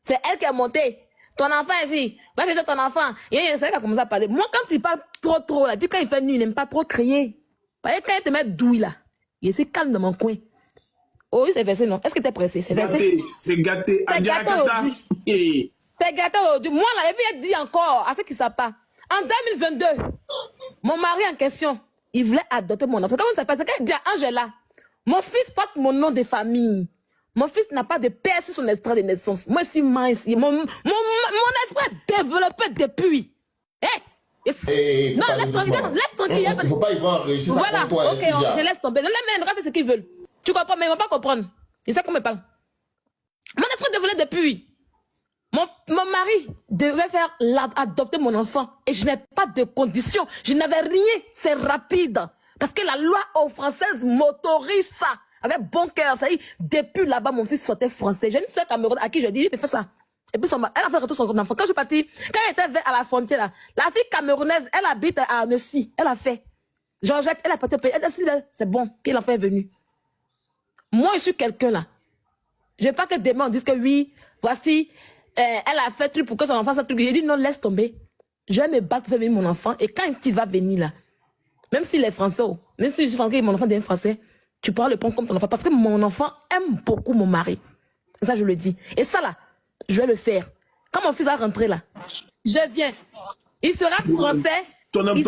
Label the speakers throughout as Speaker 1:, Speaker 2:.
Speaker 1: C'est elle qui est montée. Ton enfant ici, va chercher ton enfant. C'est elle qui a commencé à parler. Moi, quand il parle trop, là, puis quand il fait nuit, il n'aime pas trop crier. Vous voyez, quand il te met douille, là, il est calme dans mon coin. Oh, c'est versé, non? Est-ce que t'es pressé? C'est versé.
Speaker 2: C'est gâté.
Speaker 1: C'est gâté aujourd'hui. C'est gâté aujourd'hui. Moi, là, et puis elle dit encore à ceux qui ne savent pas. En 2022, mon mari en question, il voulait adopter mon enfant. Comment ça s'appelle? C'est quand il dit à Angela, mon fils porte mon nom de famille. Mon fils n'a pas de père sur son extrait de naissance. Moi, si moi ici, mon esprit est développé depuis. Hey, non, laisse tranquille.
Speaker 3: Il ne faut pas y voir réussir
Speaker 1: voilà,
Speaker 3: ça toi.
Speaker 1: Ok, je laisse tomber. Non, les mecs, fait ce qu'ils veulent. Tu comprends, mais ils ne vont pas comprendre. Ils savent qu'on me parle. Mon esprit est développé depuis. Mon mari devait faire adopter mon enfant. Et je n'ai pas de conditions. Je n'avais rien. C'est rapide. Parce que la loi française m'autorise ça. Avec bon cœur. Ça y est, depuis là-bas, mon fils sortait français. J'ai une soeur camerounaise à qui je dis, mais fais ça. Et puis, elle a fait retour son enfant. Quand je suis partie, quand elle était à la frontière, là, la fille camerounaise, elle habite à Annecy. Elle a fait. Georgette, elle a parti au pays. Elle a dit, c'est bon, que l'enfant est venu. Moi, je suis quelqu'un là. Je veux pas que demain on dise que oui, voici, elle a fait truc pour que son enfant soit truc. J'ai dit non, laisse tomber. Je vais me battre pour faire venir mon enfant. Et quand il va venir là, même s'il est français, même si je suis français et mon enfant devient français, tu pourras le prendre comme ton enfant. Parce que mon enfant aime beaucoup mon mari. Ça, je le dis. Et ça là, je vais le faire. Quand mon fils va rentrer là, je viens. Il sera français. Ton mari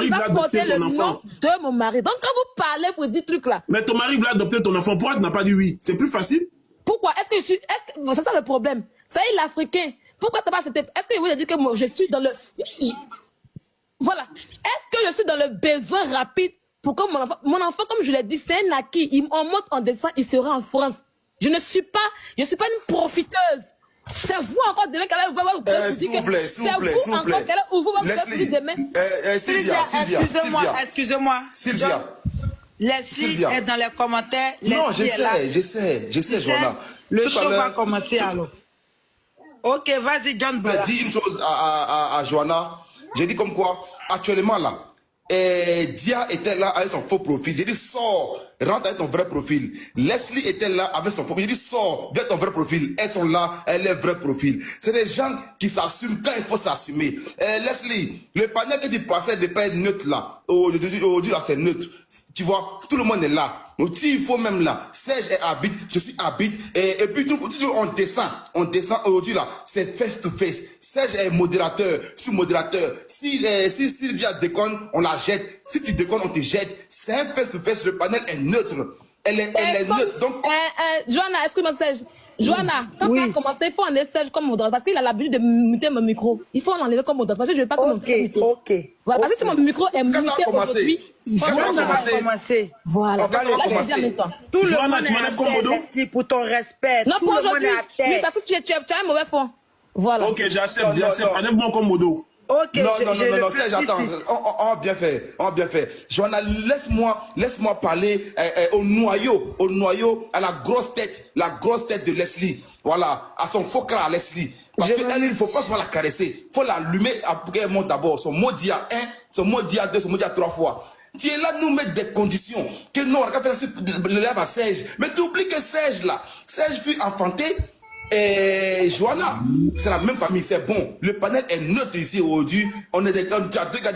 Speaker 1: va porter le nom de mon mari. Donc quand vous parlez pour des trucs là.
Speaker 2: Mais ton mari veut adopter ton enfant. Pourquoi tu n'as pas dit oui? C'est plus facile.
Speaker 1: Pourquoi? Est-ce que c'est ça le problème? Ça y est, l'Africain. Pourquoi tu n'as pas accepté? Est-ce que vous avez dit que moi, je suis dans le... Voilà. Est-ce que je suis dans le besoin rapide pour que mon enfant, comme je l'ai dit, c'est un acquis. On monte en descend, il sera en France. Je ne suis pas une profiteuse. C'est vous encore demain qu'elle va vous dire
Speaker 3: s'il vous plaît, s'il vous plaît, s'il vous plaît.
Speaker 1: Leslie,
Speaker 4: excusez-moi.
Speaker 3: Sylvia.
Speaker 4: Leslie est dans les commentaires.
Speaker 3: Non, je sais, Joanna.
Speaker 4: Le show va commencer alors. Ok, vas-y, John Bala.
Speaker 3: J'ai dit une chose à Joanna. J'ai dit comme quoi, actuellement là, Dia était là avec son faux profil. J'ai dit sors, rentre avec ton vrai profil. Leslie était là avec son faux profil. J'ai dit sors, viens ton vrai profil. Elles sont là, elle est vrai profil. C'est des gens qui s'assument quand il faut s'assumer. Leslie, le panel que tu passais de pas être neutre là. Aujourd'hui là c'est neutre. Tu vois, tout le monde est là. Donc il faut même là. Serge est arbitre, je suis arbitre. Et puis tout, on descend aujourd'hui là. C'est face to face. Serge est modérateur, je suis modérateur. Si Sylvia déconne, on la jette. Si tu déconnes, on te jette. C'est un face to face. Le panel est neutre. Elle est neutre. Donc...
Speaker 1: Joanna, excuse-moi Serge. Joanna, quand ça a commencé, il faut enlever Serge comme modérateur. Parce qu'il a l'habitude de muter mon micro. Il faut l'enlever comme modérateur. Parce que je ne veux pas que mon micro soit muté. Voilà, parce que si mon micro est muté aujourd'hui,
Speaker 4: Joanna va commencer.
Speaker 1: Voilà.
Speaker 4: Tout le monde est à terre pour ton respect.
Speaker 1: Non,
Speaker 4: tout
Speaker 1: pour
Speaker 4: le monde
Speaker 1: aujourd'hui.
Speaker 4: est à terre.
Speaker 1: Oui, parce que tu as un mauvais fond. Voilà.
Speaker 2: Ok, j'accepte. Enlève-moi comme modo.
Speaker 4: Ok,
Speaker 3: non, Serge, attends, on a bien fait. Joanna, laisse-moi parler au noyau, à la grosse tête de Leslie. Voilà, à son faux crâne à Leslie. Parce qu'elle, il ne faut pas seulement la caresser. Il faut l'allumer pour qu'elle monte d'abord. Son mot dit à 1, son mot dit à 2, son mot dit à 3 fois. Tu es là nous mettre des conditions. Que non, on va faire ça le lève à Serge. Mais tu oublies que Serge fut enfanté. Et Joanna, c'est la même famille, c'est bon. Le panel est neutre ici aujourd'hui. On est tu as deux gars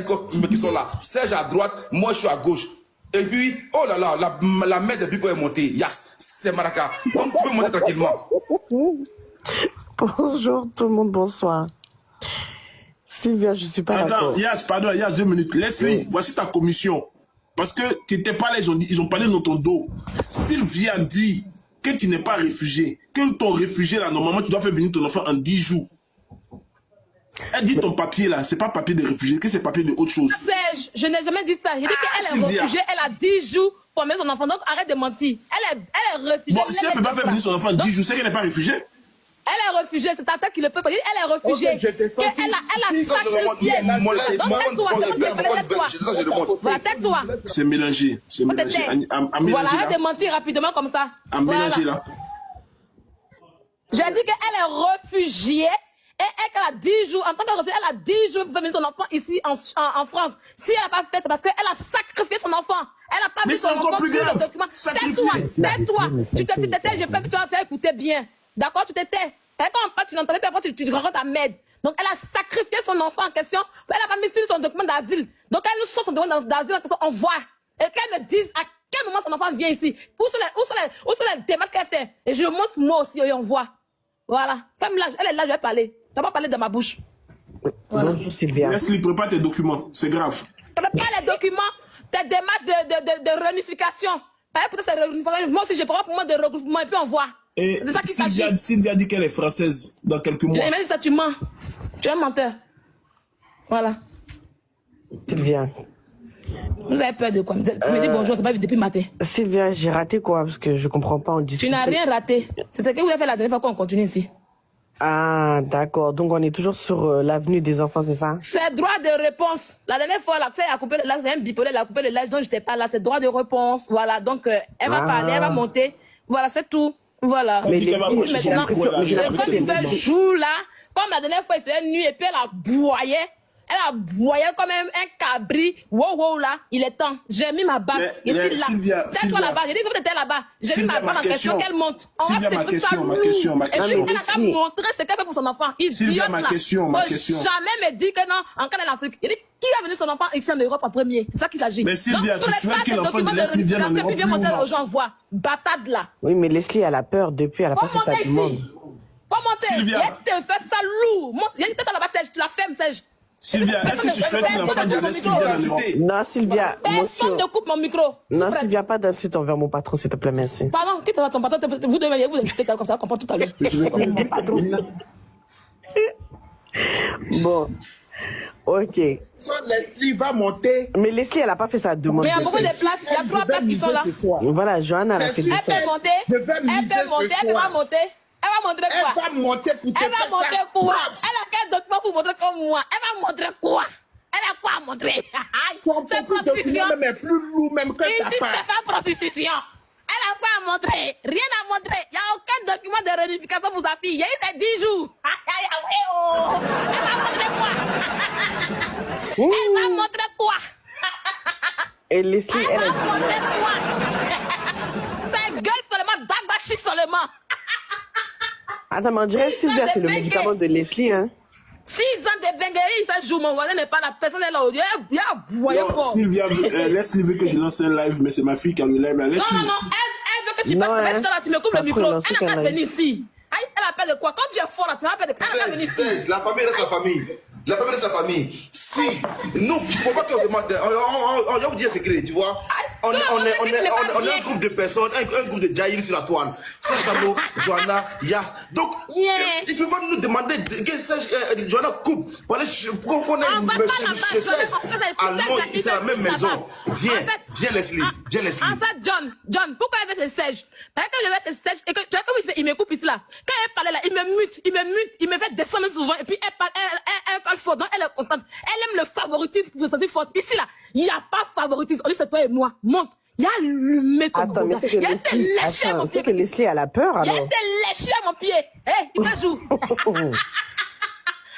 Speaker 3: qui sont là. Serge à droite, moi je suis à gauche. Et puis, oh là là, la main de Bipo est montée. Yes, c'est Maraka. Donc tu peux monter tranquillement.
Speaker 5: Bonjour tout le monde, bonsoir. Sylvia, je suis pas d'accord.
Speaker 2: Attends, pardon, 2 minutes. Leslie, voici ta commission. Parce que tu n'étais pas là, ils ont parlé dans ton dos. Sylvia dit que tu n'es pas réfugié, que ton réfugié là, normalement, tu dois faire venir ton enfant en 10 jours. Elle dit ton papier là, c'est pas papier de réfugié, que c'est papier de autre chose.
Speaker 1: Serge, je n'ai jamais dit ça. J'ai dit qu'elle est réfugiée, elle a 10 jours pour mettre son enfant. Donc arrête de mentir. Elle est réfugiée.
Speaker 2: Bon, si elle ne peut pas faire venir son enfant en 10 jours, c'est qu'elle n'est pas réfugiée.
Speaker 1: Elle est réfugiée, c'est ta tête qui le peut pas dire. Elle est réfugiée. Elle a sacrifié. Voilà, tais-toi.
Speaker 2: C'est mélangé. C'est mélangé.
Speaker 1: Voilà, arrête de mentir rapidement comme ça.
Speaker 2: À mélanger là.
Speaker 1: J'ai dit qu'elle est réfugiée et qu'elle a 10 jours, en tant que réfugiée, elle a 10 jours pour faire venir son enfant ici en France. Si elle n'a pas fait, c'est parce qu'elle a sacrifié son enfant. Elle n'a pas mis son enfant sur le document. Tais-toi. Tu t'étais, tu as écouté bien. D'accord, tu t'étais. Et quand on parle, tu n'entendais pas, après tu rencontres ta merde. Donc, elle a sacrifié son enfant en question. Elle n'a pas mis sur son document d'asile. Donc, elle nous sort son document d'asile en question, on voit. Et qu'elle me dise à quel moment son enfant vient ici. Où sont les démarches qu'elle fait. Et je le montre moi aussi et on voit. Voilà. Comme là, elle est là, je vais parler. Tu vas pas parler dans ma bouche.
Speaker 5: Voilà. Bonjour Sylvia.
Speaker 2: Laisse-lui, prépare tes documents, c'est grave.
Speaker 1: Prépare les documents, tes démarches de réunification. Peut-être c'est réunification. Moi aussi, je prends pour moi de regroupement et puis on voit.
Speaker 2: Et
Speaker 1: c'est ça qui s'agit.
Speaker 2: Sylvia dit qu'elle est française dans quelques mois.
Speaker 1: Et même si ça, tu mens. Tu es un menteur. Voilà.
Speaker 5: Sylvia.
Speaker 1: Vous avez peur de quoi? Vous me dites bonjour, c'est pas depuis matin.
Speaker 5: Sylvia, j'ai raté quoi? Parce que je comprends pas, on discute.
Speaker 1: Tu n'as rien raté. C'était que vous avez fait la dernière fois qu'on continue ici.
Speaker 5: Ah, d'accord. Donc, on est toujours sur l'avenue des enfants, c'est ça?
Speaker 1: C'est droit de réponse. La dernière fois, là, elle a coupé le live, c'est un bipolaire, elle a coupé le live, donc j'étais pas là. C'est droit de réponse. Voilà. Donc, elle va parler, elle va monter. Voilà, c'est tout. Voilà.
Speaker 5: Mais
Speaker 1: maintenant, quand il fait jour là, comme la dernière fois, il faisait nuit et puis elle a boyé. Elle a boyé comme un cabri. Wow, là, il est temps. J'ai mis ma bague. Il est là. Tais-toi là-bas. J'ai dit que tu étais là-bas. J'ai mis ma bague en question qu'elle monte.
Speaker 2: Sylvia, ma question.
Speaker 1: Et puis, elle a qu'à montrer ce qu'elle fait pour son enfant.
Speaker 2: Sylvia, ma question.
Speaker 1: Jamais me dit que non, en Canada, en Afrique. Il dit, qui va venir son enfant ici en Europe en premier? C'est ça qu'il s'agit.
Speaker 2: Mais Sylvia, tu souhaites que l'enfant de Leslie vienne en Europe?
Speaker 1: Puis viens montrer aux gens, voir. Batade là.
Speaker 5: Oui, mais Leslie, elle a peur depuis, elle a pas fait sa demande.
Speaker 1: Faut monter. Il te fait ça lourd. Il y a une tête là-bas, Serge. Tu la fermes, Serge.
Speaker 2: Sylvia, est-ce que tu souhaites que l'enfant de Leslie vienne en Europe?
Speaker 5: Non, Sylvia,
Speaker 1: personne ne coupe mon micro.
Speaker 5: Non, Sylvia, pas d'insulte envers mon patron, s'il te plaît, merci.
Speaker 1: Pardon, quitte ton patron. Vous devez vous insulter comme ça, comprendre tout à l'heure. Mon patron.
Speaker 5: Bon, ok.
Speaker 3: Leslie va monter.
Speaker 5: Mais Leslie, elle a pas fait sa demande.
Speaker 1: Mais il y a beaucoup de places, il y a 3 places qui sont là.
Speaker 5: Voilà, Johanna, elle a fait des
Speaker 1: Elle peut monter, elle va monter. Elle va montrer quoi?
Speaker 3: Elle va monter pour te
Speaker 1: Elle va montrer quoi? Elle a quel document pour montrer comme moi? Elle va montrer quoi? Elle a quoi à montrer? C'est prostitution.
Speaker 3: même est plus lourd même que
Speaker 1: Ici,
Speaker 3: ta
Speaker 1: c'est
Speaker 3: part.
Speaker 1: pas prostitution. Elle a quoi à montrer? Rien à montrer. Il n'y a aucun document de réunification pour sa fille. Il y a eu ses 10 jours. Elle va montrer quoi? Elle va montrer quoi?
Speaker 5: Et Leslie,
Speaker 1: Elle va montrer quoi? C'est gueule seulement, dagbachique seulement.
Speaker 5: Attends, mais on dirait Sylvia, c'est le médicament de Leslie, hein?
Speaker 1: 6 ans de benguerie, il fait jour, mon voisin n'est pas là, personne n'est là. Il a boyé fort.
Speaker 2: Sylvia, Leslie veut que je lance un live, mais c'est ma fille qui a le live.
Speaker 1: Non, elle veut que tu parles. Tu me coupes le micro. Elle n'a qu'à venir ici. Elle a peur de quoi? Quand tu es fort, là, tu as peur de quoi? Elle n'a qu'à venir ici.
Speaker 3: La famille reste la famille. La famille reste la famille. Si, nous, il ne faut pas qu'on se demande. On va vous dire un secret, tu vois. On est un groupe de personnes, un groupe de Jaïl sur la toile. Serge Tamo, Johanna, Yas. Donc, il ne peut pas nous demander que Serge, Johanna coupe. Pour qu'on ait chez Serge. Allons, c'est la même maison. Viens, Leslie. Viens, Leslie.
Speaker 1: En fait, John, pourquoi il veut ce Serge? Parce que je veux ce Serge et que tu vois comme il me coupe ici là. Quand elle parlait là, il me fait descendre souvent et puis elle parle fort, donc elle est contente. Elle aime le favoritisme pour se sentir forte. Ici là, il n'y a pas de favoritisme. On dit c'est toi et moi. Monte. Il y a le méthode.
Speaker 5: Attends, mais c'est que Leslie, c'est que Leslie, elle a peur, alors.
Speaker 1: Il y a des léchés à mon pied. Il me joue.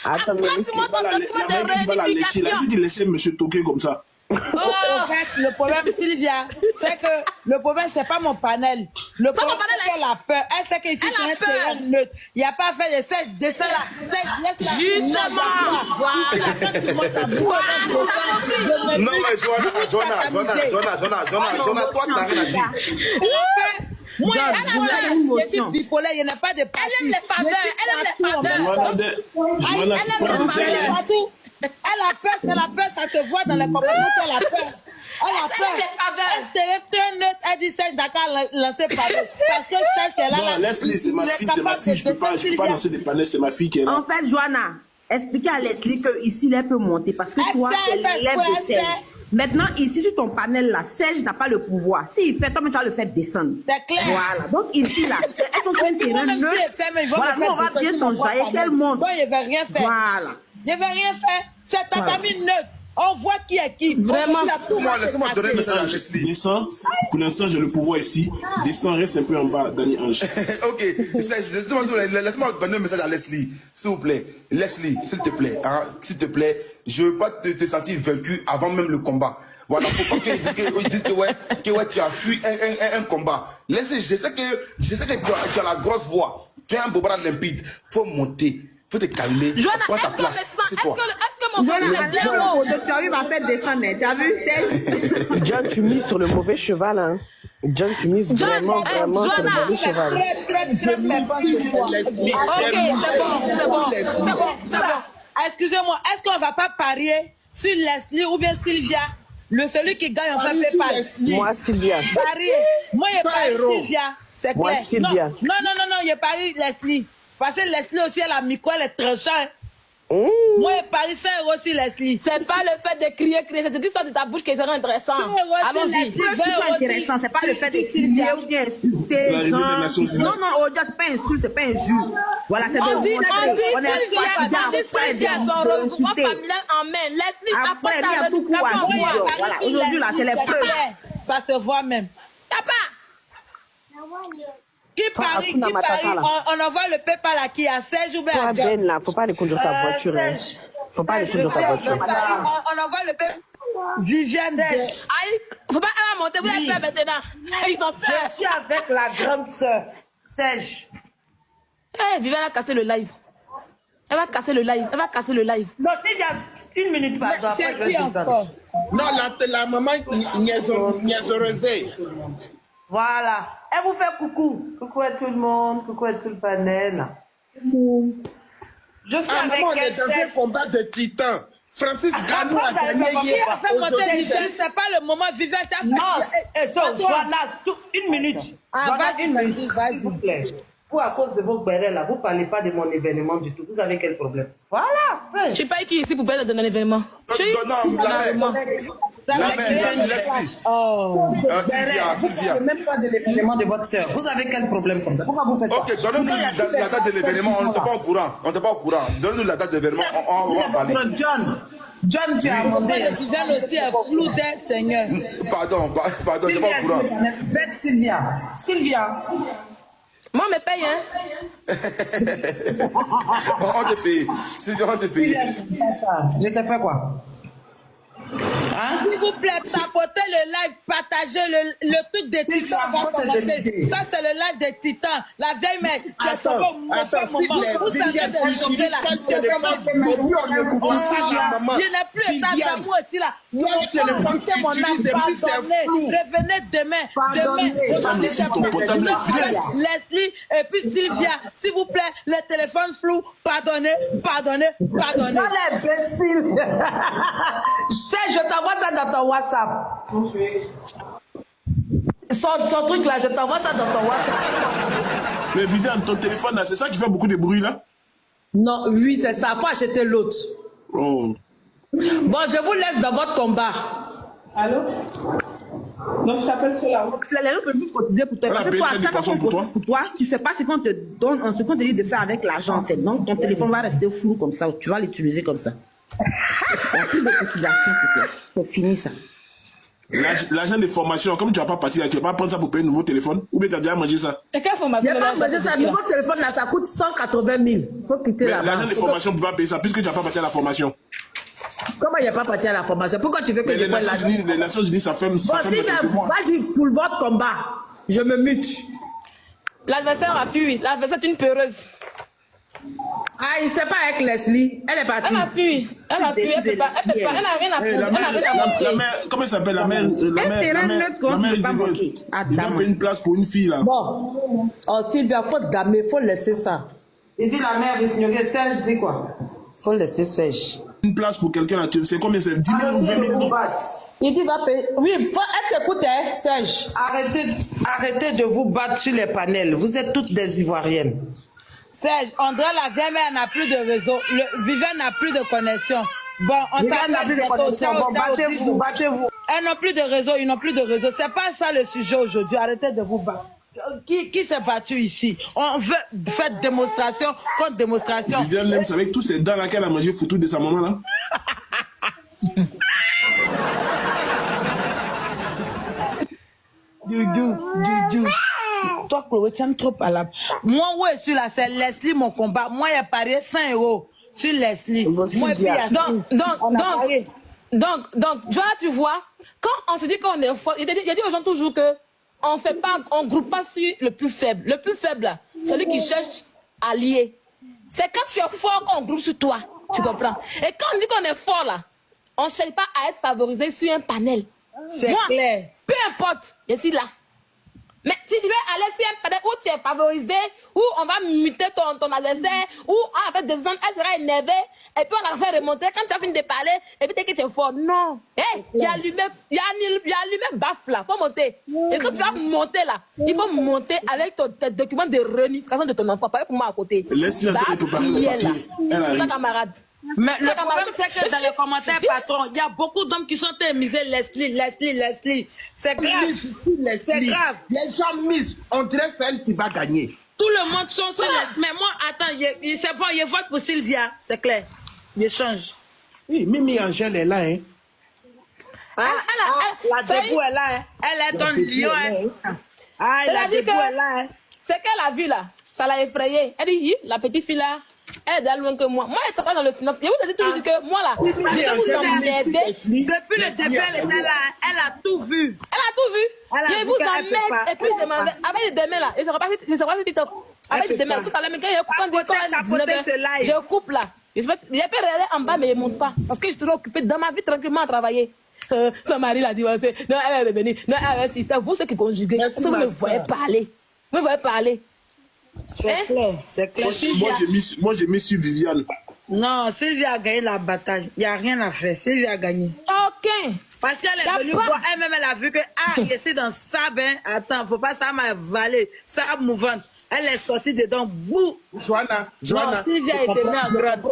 Speaker 5: Attends, mais Leslie,
Speaker 2: tu vas la lécher. Là, si tu léches monsieur Toqué comme ça.
Speaker 4: En fait, le problème, Sylvia, c'est que le problème, c'est pas mon panel. Le problème, c'est qu'elle a peur. Elle sait qu'ici, c'est un terrain neutre. Il n'y a pas à faire de sèche, descends là. Laisse-la.
Speaker 1: Justement.
Speaker 3: Non, mais Johanna, toi, t'as rien à dire.
Speaker 4: Moi, je suis bipolaire, il n'y a pas de parti.
Speaker 1: Elle aime les faveurs.
Speaker 2: Johanna, tu prends des ailes.
Speaker 4: Elle a peur, c'est la peur, ça se voit dans les comportements qu'elle a peur. Elle a peur. Elle serait neutre, elle dit Serge Dakar lancer panneau. Parce que Serge est là.
Speaker 2: Non, Leslie, c'est ma fille, je peux pas lancer des panneaux, c'est ma fille qui est là.
Speaker 6: En fait, Johanna, expliquez à Leslie qu'ici, elle peut monter. Parce que toi, tu es l'élève de Serge. Maintenant, ici, sur ton panel, là, Serge n'a pas le pouvoir. S'il fait, toi, tu vas le faire descendre.
Speaker 4: C'est clair.
Speaker 6: Voilà. Donc, ici, là, elles sont sur un terrain neutre. Voilà, nous, on va bien s'enjailler qu'elle monte.
Speaker 4: Bon, il ne va rien faire.
Speaker 6: Voilà.
Speaker 4: Je ne vais rien faire. C'est tatami neutre. On voit qui est qui.
Speaker 1: Vraiment.
Speaker 3: Moi, laisse-moi donner un message à Leslie.
Speaker 2: Descends. Pour l'instant, j'ai le pouvoir ici. Descends, reste un peu en bas, Dani Ange.
Speaker 3: Ok, laisse-moi donner un message à Leslie, s'il vous plaît. Leslie, s'il te plaît, hein, s'il te plaît, je veux pas te sentir vaincu avant même le combat. Voilà, faut pas qu'ils disent que ouais, tu as fui un combat. Laissez, je sais que tu as la grosse voix. Tu as un beau bras limpide. Faut monter. Faut te calmer.
Speaker 1: Joanna,
Speaker 3: prends ta place. C'est toi.
Speaker 1: est-ce que mon frère
Speaker 6: Tu as vu ma fête descendre, tu as vu?
Speaker 5: John, tu mises sur le mauvais cheval, hein. John, tu mises vraiment sur le mauvais cheval.
Speaker 1: Ok, c'est bon.
Speaker 4: Excusez-moi, est-ce qu'on va pas parier sur Leslie ou bien Sylvia? Celui qui gagne, on fait PayPal.
Speaker 5: Moi, Sylvia.
Speaker 4: Parier. Moi, il parie Sylvia. C'est
Speaker 5: Moi,
Speaker 4: clair.
Speaker 5: Sylvia.
Speaker 4: Non, il parie Leslie. Parce que Leslie aussi, elle a micro, elle est très chère. Moi, il parie 5 € sur Leslie.
Speaker 1: C'est pas le fait de crier, c'est ce qui sort de ta bouche qui serait intéressant. Allons-y.
Speaker 6: C'est pas le fait de crier ou bien insulter. Non, c'est pas insulte, c'est pas injure. Voilà, c'est
Speaker 1: On dit Sylvia, son regroupement familial en main. Leslie,
Speaker 6: après, il y a beaucoup à dire. Voilà, aujourd'hui, là, c'est les preuves.
Speaker 4: Ça se voit même.
Speaker 1: Papa!
Speaker 4: Qui parie, on envoie le PayPal à qui? À Serge ou bien
Speaker 5: Toi,
Speaker 4: à John?
Speaker 5: Ben, là, faut pas aller conduire ta voiture, hein. Faut pas aller conduire ta voiture.
Speaker 4: On envoie le PayPal. Viviane.
Speaker 1: Aïe, faut pas monter, vous avez peur maintenant. Ils ont peur.
Speaker 7: Je suis avec la grande sœur, Serge.
Speaker 1: Viviane a cassé le live. Elle va casser le live.
Speaker 7: Non, il y a 1 minute, pardon.
Speaker 4: C'est qui encore?
Speaker 8: Non, la maman niaiseuse.
Speaker 7: Voilà. Elle vous fait coucou. Coucou à tout le monde. Coucou à tout le panel. Je suis avec
Speaker 8: Maman, on est dans un
Speaker 7: Serge.
Speaker 8: combat de titans. Francis Ganou a gagné hier.
Speaker 4: Fait monter Viviane, c'est pas le moment. Viviane, tu as fait.
Speaker 7: Non, Joanna, 1 minute.
Speaker 4: Vas-y,
Speaker 7: s'il vous plaît. Vous, à cause de vos bérets là, vous ne parlez pas de mon événement du tout. Vous avez quel problème? Voilà,
Speaker 1: Je suis pas qui ici pour parler de un événement.
Speaker 3: Non, la mère, Leslie. Sylvia.
Speaker 9: Même pas de l'événement de votre soeur. Vous avez quel problème comme ça? Pourquoi vous faites ça?
Speaker 3: Ok, donnez-nous la date de l'événement. On n'était pas au courant. Donnez-nous la date de l'événement. On va parler.
Speaker 9: John, tu as demandé.
Speaker 4: Viviane aussi est flou des seigneurs.
Speaker 3: Pardon, on n'était pas au courant.
Speaker 9: Bête Sylvia.
Speaker 1: Moi, me paye, hein.
Speaker 3: On te paye. Sylvia, on te paye.
Speaker 9: Je t'ai fait quoi? Hein?
Speaker 4: S'il vous plaît, tapotez le live, partagez le truc des titans. Ça, c'est le live des titans. La vieille mec.
Speaker 8: Attends,
Speaker 4: Vous savez de changer là. Je n'ai plus état d'amour aussi là. Revenez demain. Leslie et puis Sylvia, s'il vous plaît, les téléphones flous. Pardonnez.
Speaker 9: Imbécile.
Speaker 7: Je t'envoie ça dans ton WhatsApp. Son truc là, je t'envoie ça dans ton WhatsApp.
Speaker 2: Mais Viviane, ton téléphone là, c'est ça qui fait beaucoup de bruit là?
Speaker 7: Non, oui, c'est ça. Faut acheter l'autre.
Speaker 2: Oh.
Speaker 7: Bon, je vous laisse dans votre combat.
Speaker 9: Allô? Donc je t'appelle sur la route.
Speaker 6: Les gens peuvent cotiser pour toi. Parce que toi, chaque fois qu'on cotise pour toi, tu ne sais pas ce qu'on te donne, ce qu'on te dit de faire avec l'argent en fait. Donc ton téléphone va rester flou comme ça. Tu vas l'utiliser comme ça. Il n'y a plus de cotisation pour toi. C'est fini ça.
Speaker 2: L'agent de formation, comme tu vas pas partir, tu vas pas prendre ça pour payer un nouveau téléphone? Ou bien tu as déjà mangé ça?
Speaker 1: Et quelle formation?
Speaker 7: J'ai pas mangé ça. Nouveau téléphone là, ça coûte 180 000. Faut quitter la
Speaker 2: L'agent
Speaker 7: base.
Speaker 2: de formation ne peut pas payer ça puisque tu n'as pas parti à la formation.
Speaker 7: Comment il n'y a pas parti à la formation? Pourquoi tu veux que je prenne l'argent?
Speaker 2: Les Nations Unies, ça fait.
Speaker 7: Bon, vas-y, pour votre combat, je me mute.
Speaker 1: L'adversaire a fui. L'adversaire est une peureuse.
Speaker 7: Ah, il ne sait pas avec Leslie. Elle est partie.
Speaker 1: Elle a fui. Elle peut pas. Elle n'a rien à faire.
Speaker 2: La mère, comment elle s'appelle? La mère Isabelle. Il doit payer une place pour une fille là.
Speaker 7: Bon. Oh, Sylvia, faut damer, faut laisser ça.
Speaker 9: Il dit la mère ignorée. Serge dit quoi?
Speaker 7: Faut laisser Serge.
Speaker 2: Une place pour quelqu'un là, tu sais combien c'est? 10 000 ou 20 000 non?
Speaker 7: Il dit va payer. Oui, elle t'écoute, hein, Serge.
Speaker 9: Arrêtez de vous battre sur les panels. Vous êtes toutes des Ivoiriennes.
Speaker 4: Serge, André, la vieille mère n'a plus de réseau. Viviane n'a plus de connexion. Bon, on
Speaker 9: Viviane n'a plus de connexion. Bon, battez-vous.
Speaker 4: Elles n'ont plus de réseau, ils n'ont plus de réseau. C'est pas ça le sujet aujourd'hui. Arrêtez de vous battre. Qui s'est battu ici? On veut faire démonstration contre démonstration.
Speaker 2: Viviane l'aime avec tous ces dents là qu'elle a mangé foutu de sa maman là.
Speaker 4: Doudou. Toi, Chloé, tu aimes trop à la... Moi, ouais, sur la c'est Leslie, mon combat. Moi, il a parié 100 € sur Leslie. Moi, puis,
Speaker 1: Donc, Joanna, tu vois, quand on se dit qu'on est fort, il y a dit aux gens toujours que on groupe pas sur le plus faible. Le plus faible, là, celui qui cherche à lier. C'est quand tu es fort qu'on groupe sur toi. Tu comprends? Et quand on dit qu'on est fort, là, on ne cherche pas à être favorisé sur un panel.
Speaker 4: C'est clair.
Speaker 1: Peu importe, je suis là. Mais si tu veux aller sur un panel où tu es favorisé, où on va muter ton adversaire, où avec des zones, elle sera énervée, et puis on va faire remonter quand tu as fini de parler, et puis tu es fort. Non. Il y a lui-même baffe là, il faut monter. Et quand tu vas monter là, il faut monter avec tes documents de réunification de ton enfant, pas pour moi à côté.
Speaker 2: Laisse-le préparer le papier. Elle arrive.
Speaker 1: Camarade.
Speaker 4: Mais le problème, c'est que dans les commentaires, patron, il y a beaucoup d'hommes qui sont misés Leslie. C'est grave. C'est grave.
Speaker 8: Les gens misent. On dirait celle qui va gagner.
Speaker 4: Tout le monde sont sur les... Mais moi, attends, c'est bon, je vote pour Sylvia. C'est clair. Je change.
Speaker 8: Oui, Mimi Angèle est là, hein.
Speaker 4: La debout est là, hein. Elle est un lion, hein. Ah,
Speaker 1: Elle
Speaker 4: la
Speaker 1: a dit
Speaker 4: debout est là, hein.
Speaker 1: c'est qu'elle a vu là, ça l'a effrayée. Elle dit, la petite fille là, elle est d'aller loin que moi. Moi, elle travaille dans le silence. Je vous ai dit toujours que moi là, je vais vous emmerder.
Speaker 4: Depuis le début, elle était là, hein. Elle a tout vu.
Speaker 1: Elle a tout vu.
Speaker 4: Elle a
Speaker 1: Je
Speaker 4: vu
Speaker 1: vous
Speaker 4: qu'elle peut
Speaker 1: emmerde.
Speaker 4: pas.
Speaker 1: Et puis je m'en vais. Avec des mains là, et je repars sur TikTok. Avec
Speaker 4: peut
Speaker 1: des mains.
Speaker 4: pas.
Speaker 1: Tout à l'heure, mais quand il y a
Speaker 4: Tapoter ce live.
Speaker 1: je coupe là. Je peux regarder en bas, mais je ne monte pas. Parce que je suis trop occupée dans ma vie tranquillement à travailler. Son mari l'a divorcé. Non, elle est revenue. Non, elle c'est vous ceux qui conjuguez. Parce que vous me voyez parler. Vous me voyez parler.
Speaker 4: C'est clair, c'est clair.
Speaker 2: Moi, j'ai mis sur Viviane.
Speaker 4: Non, Sylvia a gagné la bataille. Il n'y a rien à faire. Sylvia a gagné.
Speaker 1: Ok.
Speaker 4: Parce qu'elle est venue voir elle-même, elle a vu que, je suis dans ça, ben, attends, faut pas ça m'a avalé, ça mouvante. Elle est sortie dedans, bouh.
Speaker 8: Joanna,
Speaker 4: Non, Sylvia était mise en grade.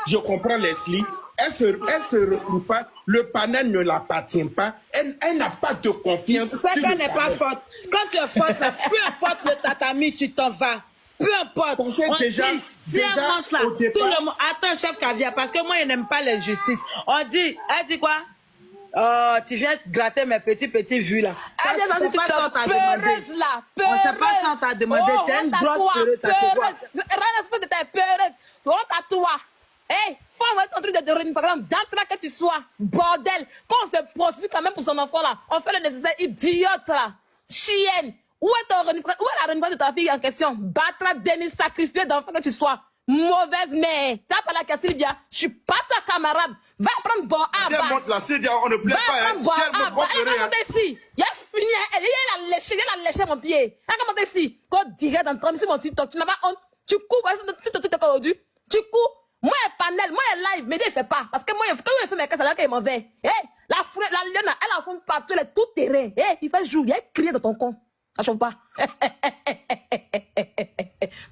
Speaker 8: Je comprends Leslie. Elle se retrouve pas. Le panel ne l'appartient pas. Elle n'a pas de confiance.
Speaker 4: C'est qu'elle n'est pas forte. Quand tu es forte, là, peu importe le tatami, tu t'en vas. Peu importe.
Speaker 8: On sait déjà,
Speaker 4: si elle monte là, tout le monde. Attends, chef Caviar, parce que moi, je n'aime pas l'injustice. On dit, elle dit quoi? Oh, tu viens gratter mes petits vues là.
Speaker 1: Elle est dans le TikTok, peureuse là, peureuse.
Speaker 4: On ne sait pas si on t'a demandé, tu as une grosse peureuse à te voir.
Speaker 1: Rien de ta peureuse, c'est honte à toi. Hé, faut envoyer ton truc de réunification, d'entrée que tu sois, bordel. Quand on se poursuit quand même pour son enfant là, on fait le nécessaire, idiote là, chienne. Où est la réunification de ta fille en question? Batra, Denis, sacrifié d'enfant que tu sois. Mauvaise mère. Tu as parlé à Sylvia. Je suis pas ta camarade. Va prendre bon à
Speaker 3: Si elle monte là, Sylvia, on ne plaît pas.
Speaker 1: Va prendre bon à bas. Elle a monté ici. Il a fini. Elle a léché mon pied. Elle a monté ici. Quand direct dans 30 minutes, mon TikTok, tu n'as pas honte. Tu cours. Tu te TikTok aujourd'hui. Tu cours. Moi, panel, moi, live, mais il ne fait pas. Parce que moi, quand il fait mes casses, c'est là qu'il m'en va. La lionne, elle a fond partout, elle est tout terrain. Il fait jour, il y a crié dans ton con. Ça chauffe pas.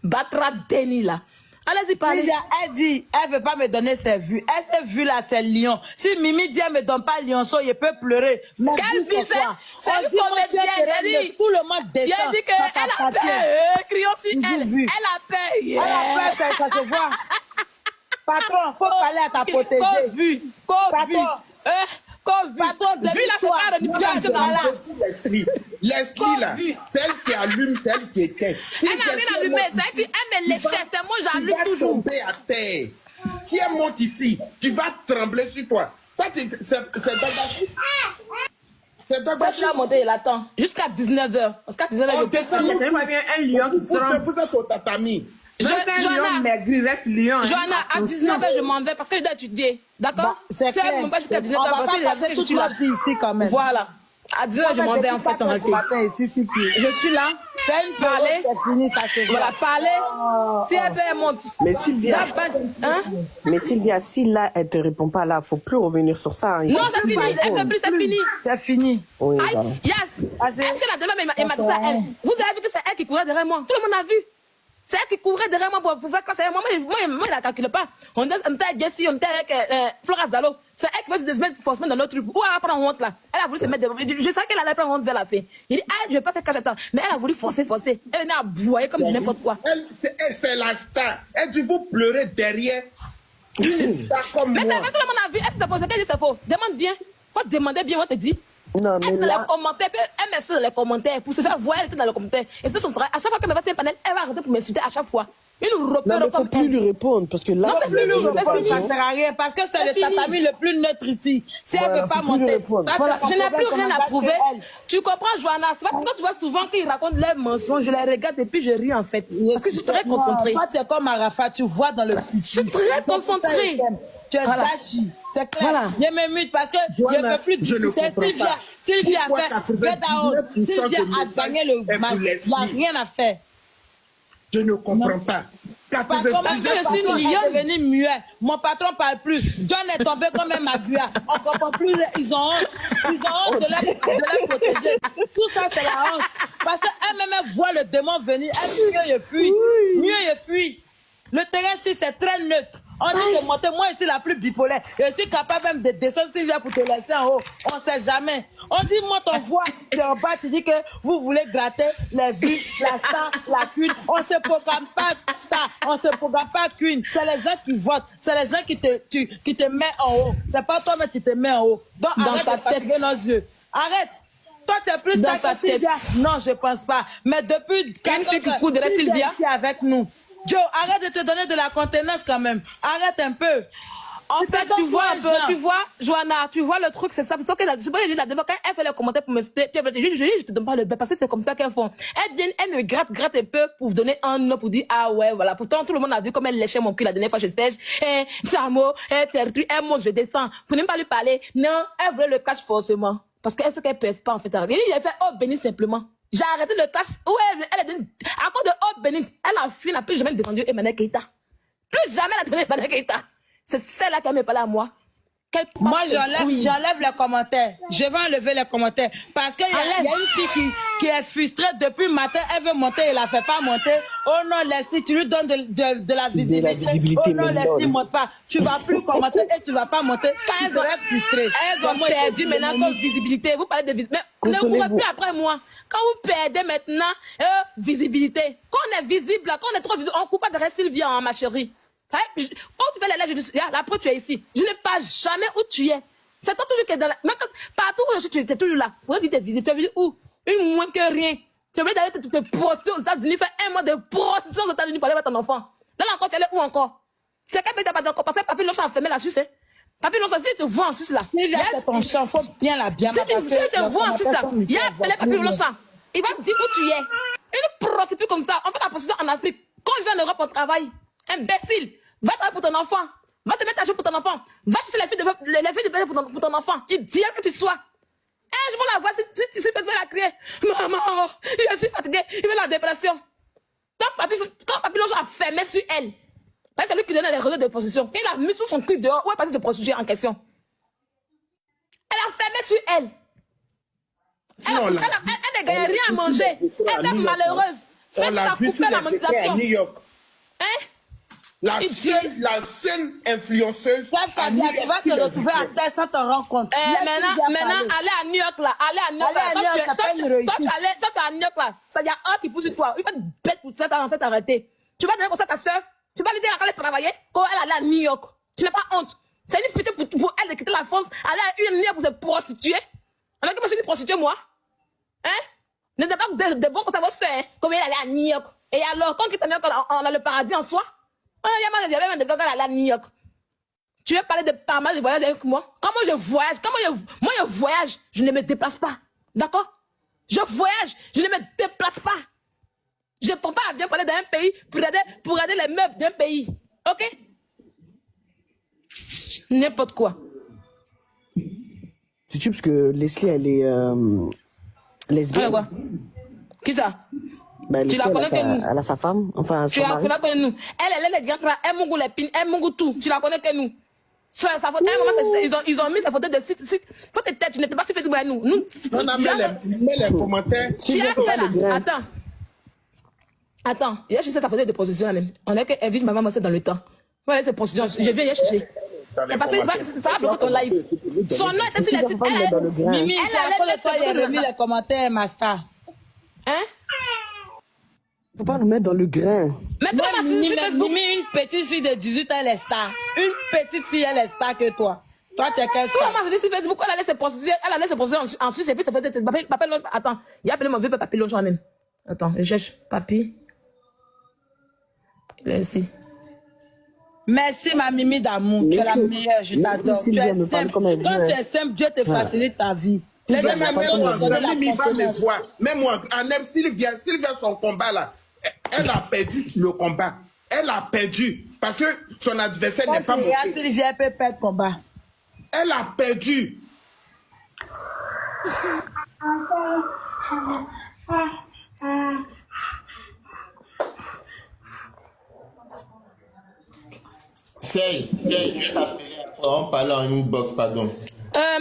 Speaker 1: Batra Denis là. Allez-y, parlez.
Speaker 4: Sylvia, elle dit, elle ne veut pas me donner ses vues. Elle s'est vue là, c'est lion. Si Mimi dit, elle ne me donne pas lionceau, je peux pleurer.
Speaker 1: Quelle vie c'est une comédienne.
Speaker 4: Tout le monde descend.
Speaker 1: Il a dit qu'elle a peur. Crions sur elle. Elle a peur.
Speaker 4: Elle a peur, ça se voit. Patron, il faut parler à ta protégée. Patron,
Speaker 8: Leslie là, celle qui allume, celle qui éteint.
Speaker 1: Elle n'a rien allumé, c'est elle me léchait, c'est moi j'allume toujours.
Speaker 8: Tu vas tomber à terre. Si elle monte ici, tu vas trembler sur toi. C'est
Speaker 1: Moi, je suis monter, il attend. Jusqu'à 19h. Parce qu'à 19h,
Speaker 8: on descend. Vous êtes au tatami.
Speaker 1: Joanna, à 19h, je m'en vais parce que je dois étudier. D'accord?
Speaker 4: C'est clair.
Speaker 1: Mon père jusqu'à 19h parce que je suis là.
Speaker 4: Ici quand même.
Speaker 1: Voilà. À 19h, je m'en vais en fait en réalité. Je suis là. Parler. Voilà, parler. Si elle peut, elle monte.
Speaker 5: Mais Sylvia, mais Sylvia, si là, elle te répond pas là, faut plus revenir sur ça.
Speaker 1: Non, c'est fini. Elle peut plus, c'est fini.
Speaker 4: C'est fini.
Speaker 5: Oui,
Speaker 1: yes. Est-ce que la dame, elle m'a dit ça, elle? Vous avez vu que c'est elle qui courait derrière moi. Tout le monde a vu. C'est elle qui courait derrière moi pour faire clasher. Moi, je ne la calcule pas. On était avec Jessie, on était avec Flora Zalo. C'est elle qui veut se mettre forcément dans notre truc. Où elle va prendre honte là? Elle a voulu se mettre devant. Je savais qu'elle allait prendre honte vers la fin. Il dit, je ne vais pas faire cacher temps. Mais elle a voulu forcer. Elle venait à broyer comme n'importe quoi.
Speaker 8: C'est la star. Elle dit, vous pleurez derrière. Une star comme
Speaker 1: mais
Speaker 8: moi.
Speaker 1: c'est vrai que tout le monde a vu. Est-ce que c'est faux? C'est qu'elle dit c'est faux. Demande bien. Faut demander bien, on te dit.
Speaker 5: Non, mais
Speaker 1: elle
Speaker 5: là...
Speaker 1: les commentaires, elle m'insulte dans les commentaires pour se faire voir, elle était dans les commentaires. Et c'est son frère. À chaque fois qu'elle me passe un panel, elle va arrêter pour m'insulter à chaque fois. Une
Speaker 5: Non,
Speaker 1: repère
Speaker 5: mais faut
Speaker 1: comme
Speaker 5: plus
Speaker 1: elle.
Speaker 5: lui répondre parce que là,
Speaker 1: Non, c'est fini, c'est fini.
Speaker 4: Ça sert à rien parce que c'est le tatami le plus neutre ici. Si elle ne peut pas monter, ça,
Speaker 1: Voilà,
Speaker 4: c'est
Speaker 1: je n'ai
Speaker 4: son
Speaker 1: plus
Speaker 4: problème,
Speaker 1: rien à
Speaker 4: comment
Speaker 1: prouver.
Speaker 4: battre elle.
Speaker 1: Tu comprends, Johanna? C'est pas quand tu vois souvent qu'ils racontent leurs mensonges, je les regarde et puis je ris en fait. Parce que je suis très concentrée.
Speaker 4: Toi, tu es comme Arafat, tu vois dans le futur.
Speaker 1: Je suis très concentrée.
Speaker 4: Tu es
Speaker 1: Voilà.
Speaker 4: dashi, c'est clair.
Speaker 1: Voilà.
Speaker 4: Je me mute parce que
Speaker 8: Johanna,
Speaker 4: je ne peux plus
Speaker 8: je ne
Speaker 4: discuter.
Speaker 8: comprends pas.
Speaker 4: Sylvia
Speaker 8: Pourquoi
Speaker 4: a fait get out.
Speaker 8: 99%
Speaker 4: Sylvia
Speaker 8: de
Speaker 4: a gagné le
Speaker 8: messages est
Speaker 4: match.
Speaker 8: pour les
Speaker 4: Il n'y a
Speaker 8: filles.
Speaker 4: rien à faire.
Speaker 8: Je ne comprends pas.
Speaker 4: Parce que je suis devenu muet. Mon patron ne parle plus. John est tombé comme un magua. On ne comprend plus. Ils ont honte. Ils ont honte de la protéger. Tout ça, c'est la honte. Parce qu'elle-même voit le démon venir. Elle dit mieux, je fuis. Mieux, je fuis. Le terrain ici, c'est très neutre. On dit de monter. Moi, ici, la plus bipolaire. Je suis capable même de descendre s'il vient pour te laisser en haut. On ne sait jamais. On dit, monte, on voit. Tu es en bas, tu dis que vous voulez gratter les vues, la star, la queen. On ne se programme pas star. On ne se programme pas queen. C'est les gens qui votent. C'est les gens qui te mettent en haut. C'est pas toi-même qui te mets en haut. Donc,
Speaker 1: Dans
Speaker 4: arrête
Speaker 1: sa
Speaker 4: de fatiguer
Speaker 1: tête.
Speaker 4: nos yeux. Arrête. Toi, tu es plus
Speaker 1: Dans
Speaker 4: star
Speaker 1: sa
Speaker 4: que Sylvia.
Speaker 1: tête.
Speaker 4: Non, je pense pas. Mais depuis
Speaker 1: fille qui court derrière Sylvia.
Speaker 4: est avec nous. Joe, arrête de te donner de la contenance quand même. Arrête un peu.
Speaker 1: En fait, tu vois un peu,
Speaker 4: gens.
Speaker 1: tu vois, Johanna, tu vois le truc, c'est ça. Parce que je sais pas, la dernière fois, quand elle fait les commentaires pour me soutenir, puis je te donne pas le bain, parce que c'est comme ça qu'elles font. Elles viennent, elles me gratte un peu pour vous donner un nom, pour dire, ah ouais, voilà. Pourtant, tout le monde a vu comme elle léchait mon cul la dernière fois chez Serge. Chamo, elle monte, je descends. Pour ne pas lui parler. Non, elle voulait le cash forcément. Parce qu'elle sait qu'elle pèse pas, en fait. Il a fait, oh, béni simplement. J'ai arrêté le cash. Ouais, elle est à cause de oh, béni. Elle a fui, n'a plus jamais demandé Emmanuel Keita. Plus jamais elle a demandé Emmanuel Keita. C'est celle-là qui m'a parlé à moi.
Speaker 4: Moi, j'enlève les commentaires. Je vais enlever les commentaires. Parce qu'il y a une fille qui est frustrée depuis le matin. Elle veut monter, elle ne la fait pas monter. Oh non, Leslie, tu lui donnes de la visibilité. Oh non, Leslie, ne monte pas. Tu ne vas plus commenter et tu ne vas pas monter.
Speaker 1: Quand
Speaker 4: tu serais frustrée.
Speaker 1: Elles ont perdu maintenant comme visibilité. Vous parlez de visibilité. Mais ne courez plus après moi. Quand vous perdez maintenant visibilité, quand on est visible, quand on est trop visible, on ne coupe pas derrière Sylvia, ma chérie. Où tu fais les lèvres, la preuve, tu es ici. Je ne pas jamais où tu es. C'est toi toujours qui es dans la... Partout où je suis, tu es toujours là. Vous dites, tu es visible. Tu es visible où? Une moins que rien. Tu veux d'aller te prostituer aux États-Unis, faire un mois de prostitution aux États-Unis pour aller voir ton enfant. Là encore, tu es là où encore? C'est qu'elle peut pas encore. Parce que Papy Lonche a fermé la Suisse. Papy Lonche, si tu te vois en Suisse là.
Speaker 4: Sylvia, c'est ton champ. Faut bien la bien.
Speaker 1: Si tu te vois en Suisse là, il y a appelé Papy Lonche. Il va te dire où tu es. Une prostituée comme ça. On fait la prostitution en Afrique. Quand il vient en Europe, on travaille. Imbécile. Va travailler pour ton enfant. Va te mettre à jour pour ton enfant. Va chercher les filles de pour ton enfant. Il dit que tu sois. Je vais la voir si tu fais la crier. Maman, je suis fatiguée. Il veut la dépression. Quand Papy Longe a fermé sur elle, c'est lui qui donnait les relais de prostitution. Il a mis sur son cul dehors. Où est passé de prostitution en question? Elle a fermé sur elle. Elle n'a gagné rien à manger. Elle est malheureuse.
Speaker 8: On l'a vu sur les écrans à New York.
Speaker 1: Hein?
Speaker 8: La seule influenceuse.
Speaker 4: Tu vas te retrouver à terre sans te rendre compte.
Speaker 1: Maintenant, aller à New York là. Aller à New York là. Toi, tu es à New York là. Ça y a un qui pousse sur toi. Il va te bête pour ça, en fait, arrêter. Tu vas donner comme ça à ta soeur. Tu vas lui dire qu'elle travailler quand elle allait à New York. Tu n'as pas honte. C'est une fête pour elle de quitter la France, aller à New York pour se prostituer. Alors que moi, je suis une prostituée, moi. Hein? Ne dis pas que de bon comme ça, vos soeurs, comme elle allait à New York. Et alors, quand quitte à New York, on a le paradis en soi. Il y avait même des gars à New York. Tu veux parler de pas mal de voyage avec moi? Comment je voyage? Moi, je voyage, je ne me déplace pas. D'accord? Je voyage, je ne me déplace pas. Je ne prends pas avion pour aller dans un pays pour regarder les meubles d'un pays. Ok? N'importe quoi.
Speaker 5: C'est tu parce que Leslie, elle est lesbienne.
Speaker 1: Quoi? Qui ça?
Speaker 5: Ben,
Speaker 1: tu la connais que nous.
Speaker 5: Elle a sa femme, enfin
Speaker 1: tu
Speaker 5: son
Speaker 1: la
Speaker 5: mari.
Speaker 1: connais que nous. Elle est lesbienne, elle mongo les pines, elle mongo tout. Tu la connais que nous. Sur sa photo, à un moment, ils ont mis sa photo de site. Faut te tête, tu n'étais pas sur Facebook avec nous.
Speaker 8: On a mis les commentaires.
Speaker 1: Tu as fait là. Attends. Il y a juste sa photo de prostitution là-même. On est que Evie, ma maman, c'est dans le temps. Voilà, c'est prostitution. Je viens y chercher. C'est parce que ça va bloquer ton live. Son nom était sur les sites.
Speaker 4: Mimi, elle a remis les commentaires, Master.
Speaker 1: Hein?
Speaker 5: Faut pas nous mettre dans le grain.
Speaker 1: Mais toi, ma fille, sur Facebook.
Speaker 4: Mimi, une petite fille de 18 ans, elle est star. Une petite fille, elle est star que toi. Toi, tu es quelle star?
Speaker 1: Toi, ma fille, sur Facebook, elle allait se prostituer en Suisse et puis ça peut être. Attends, il a appelé mon vieux Papy Longe même. Attends, je cherche Papy. Merci.
Speaker 4: Merci, ma Mimi d'amour. Tu es la meilleure, je t'adore. Tu es simple. Quand tu es simple, Dieu te facilite ta vie.
Speaker 8: Même moi, Sylvia, son combat là, elle a perdu le combat. Elle a perdu parce que son adversaire n'est pas monté.
Speaker 4: Sylvia peut perdre combat.
Speaker 8: Elle a perdu.
Speaker 10: Je t'appellerai on parle en inbox, pardon.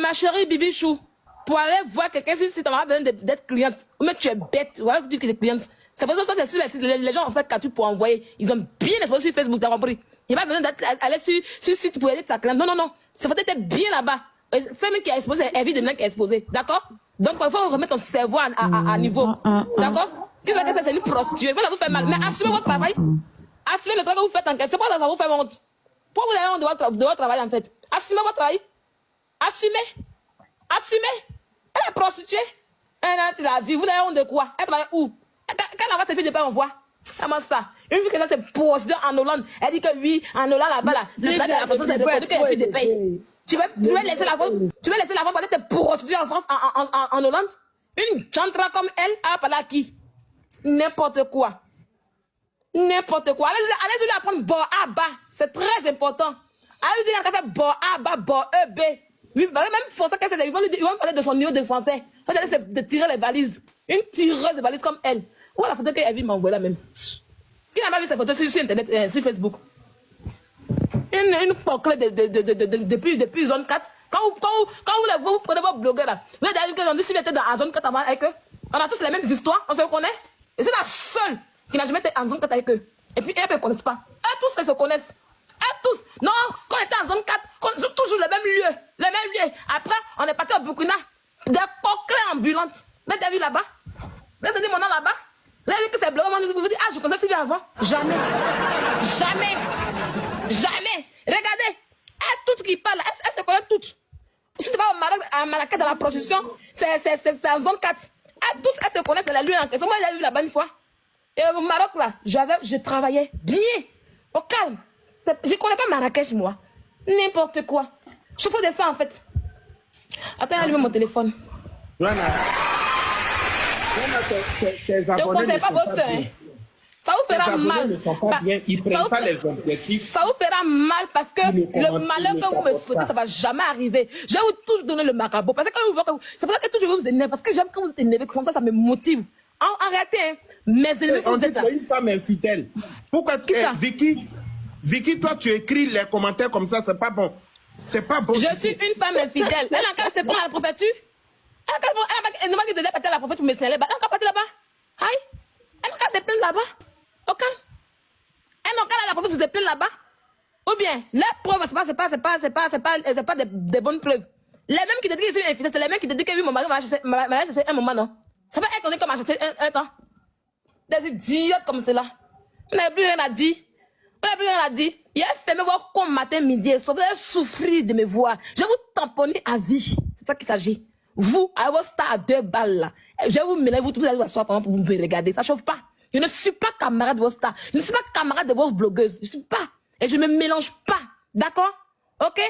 Speaker 1: Ma chérie Bibichou, pour aller voir quelqu'un sur le site, on va besoin d'être cliente. Ou même tu es bête, voilà que tu dis que tu es cliente. C'est pour ça que sur le site, les gens ont fait capture pour envoyer. Ils ont bien exposé sur Facebook, t'as compris? Il n'y a pas besoin d'aller sur le site pour aider ta cliente. Non, non, non. C'est pour être bien là-bas. C'est même qui a exposé, c'est évidemment qui a exposé. D'accord? Donc, il faut remettre ton cerveau à niveau. D'accord? Qu'est-ce que c'est une prostituée? Voilà, vous faites mal. Mais assumez votre travail. Assumez le travail que vous faites en question. C'est pas ça vous fait honte. Pourquoi vous avez honte de votre travail en fait? Assumez votre travail. Assumez. Assumez. Elle est prostituée. Elle a la vie. Vous avez honte de quoi? Elle travaille où? Quand elle envoie ses filles de paix, on voit. Comment ça? Une fille que ça c'est prostituée en Hollande. Elle dit que oui, en Hollande là-bas là. La personne s'est reconnu qu'elle est fille de paix. Tu veux laisser la femme? Tu veux laisser la femme parler de prostituée en France, en Hollande? Une chantra comme elle, elle va parler à qui? N'importe quoi. N'importe quoi. Allez-y lui apprendre bon à bas. C'est très important. Allez-y lui apprendre bon à bas, bon B. Oui, même français, ils vont parler de son niveau de français. Ils vont aller de tirer les valises. Une tireuse de valises comme elle. Où la photo qu'elle m'a envoyée là même? Qui n'a pas vu cette photo sur Internet, sur Facebook? Une porclée depuis zone 4. Quand vous prenez vos blogueurs là, vous avez dit que si vous étiez dans zone 4 avant avec eux, on a tous les mêmes histoires, on se connaît. Et c'est la seule qui n'a jamais été en zone 4 avec eux. Et puis elles ne connaissent pas. Eux tous, elles se connaissent. Elles tous. Non, quand on était en zone 4, toujours le même lieu. Le même lieu. Après, on est parti au Burkina. Des porclés ambulantes. Vous avez vu là-bas? Vous avez dit mon nom là-bas? Vous avez vu que c'est blogueur? Vous dites, ah, je connaissais Sylvie avant. Jamais. Jamais. Jamais. Regardez. Elles toutes qui parlent, elles se connaissent toutes. Si tu vas au Maroc, à Marrakech dans la prostitution, c'est en zone 4. Elles tous, elles se connaissent dans la lune en question. Moi, j'ai vu là-bas une fois. Et au Maroc, là, je travaillais bien, au calme. Je ne connais pas Marrakech, moi. N'importe quoi. Je fais de ça, en fait. Attends, allume mon téléphone.
Speaker 8: Joanna,
Speaker 1: je ne conseille pas vos soeurs. Ça vous fera mal.
Speaker 8: Ils ne prennent pas les objectifs.
Speaker 1: Ça vous fera mal parce que le malheur que vous me souhaitez, ça ne va jamais arriver. Je vais vous toujours donner le marabout. Parce que c'est pour ça que toujours vous énervez. Parce que j'aime quand vous êtes énervé comme ça me motive. En réalité, hein, mes ennemis,
Speaker 8: on
Speaker 1: vous
Speaker 8: dit
Speaker 1: êtes là.
Speaker 8: que tu es une femme infidèle. Pourquoi Vicky, toi, tu écris les commentaires comme ça, c'est pas bon. C'est pas bon.
Speaker 1: Je suis une femme infidèle. Elle a encore se prendre à la prophétie. Elle n'a pas dit de partir à la prophétie pour me serrer. Elle a encore parti là-bas. Aïe. Elle a encore se plaindre là-bas. Ok. Elle n'a encore à la prophétie pour se plaindre là-bas. Ou bien, les preuves, c'est pas des bonnes preuves. Les mêmes qui te disent que je suis infidèle, c'est les mêmes qui te disent que oui, mon mari m'a acheté un moment, non? Ça va être qu'on est comme acheté un temps. Des idiotes comme cela. Vous n'avez plus rien à dire. Vous n'avez plus rien à dire. Il a fermé votre compte matin, midi et soir. Vous allez souffrir de me voir. Je vais vous tamponner à vie. C'est ça qu'il s'agit. Vous, à vos stars à 2 balles là. Je vais vous mêler, vous allez vous asseoir pendant pour vous me regarder. Ça chauffe pas. Je ne suis pas camarade de vos stars. Je ne suis pas camarade de vos blogueuses. Je ne suis pas. Et je ne me mélange pas. D'accord? Ok?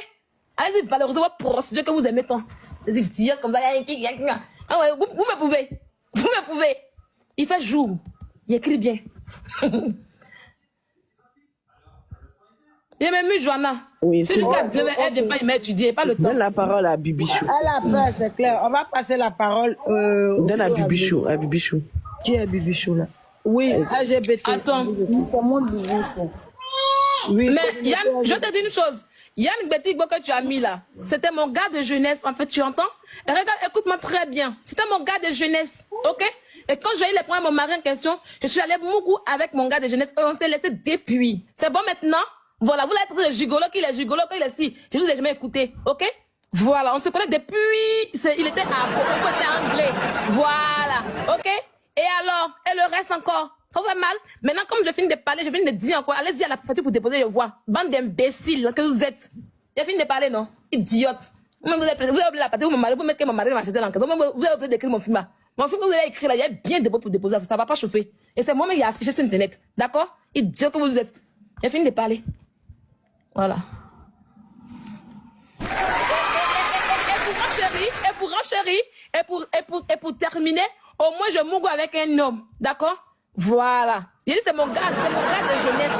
Speaker 1: Allez-y, valorisez votre prostituée que vous aimez tant. Les idiots comme ça. Ah ouais, vous me pouvez. Vous me pouvez. Il fait jour. Il écrit bien. Il y a même eu Joanna.
Speaker 5: Oui,
Speaker 1: si Lucas dit elle ne vient pas étudier, pas le temps.
Speaker 5: Donne la parole à Bibichou.
Speaker 4: Elle a peur, c'est clair. On va passer la parole.
Speaker 5: Donne à Bibichou. À Bibichou. Qui est Bibichou là?
Speaker 4: Oui, LGBT.
Speaker 1: Attends.
Speaker 4: Oui,
Speaker 1: mais Yann, je te dis une chose. Yann Betty que tu as mis là, c'était mon gars de jeunesse. En fait, tu entends? Et regarde, écoute-moi très bien. C'était mon gars de jeunesse. Ok? Et quand j'ai eu les points mon mari en question, je suis allée beaucoup avec mon gars de jeunesse et on s'est laissé depuis. C'est bon maintenant? Voilà, vous l'êtes le gigolo qu'il est si. Je vous ai jamais écouté. Ok? Voilà, on se connaît depuis. Il était à côté anglais. Voilà. Ok? Et alors? Et le reste encore? Ça vous fait mal? Maintenant, comme je finis de parler, je finis de dire encore. Allez-y à la préfecture pour déposer les voix. Bande d'imbéciles que vous êtes. J'ai fini de parler, non? Idiote. Vous avez oublié la partie où mon mari, vous mettez que mon mari m'a acheté l'enquête. Vous avez oublié d'écrire mon film. Mon film que vous avez écrit là, il y a bien des mots pour déposer, ça va pas chauffer. Et c'est moi-même qui ai affiché sur Internet. D'accord? Il dit que vous êtes. J'ai fini de parler. Voilà. Et pour terminer, au moins je mourrai avec un homme. D'accord? Voilà. J'ai dit, c'est mon gars de jeunesse.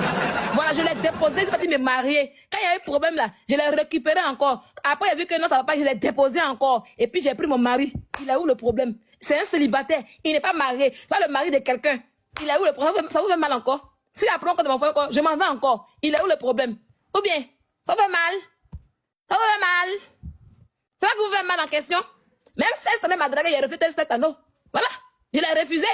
Speaker 1: Voilà, je l'ai déposé, il fallait me marier. Quand il y a eu un problème là, je l'ai récupéré encore. Après, il a vu que non, ça va pas, je l'ai déposé encore. Et puis, j'ai pris mon mari. Il a où le problème? C'est un célibataire. Il n'est pas marié. C'est pas le mari de quelqu'un. Il a où le problème? Ça vous fait mal encore? Si après, on m'envoie encore, je m'en vais encore. Il a où le problème? Ou bien, ça vous fait mal? Ça vous fait mal? Ça va vous faire mal en question? Même si elle m'a dragué, il a refusé cet anneau. Voilà. Je l'ai refusé.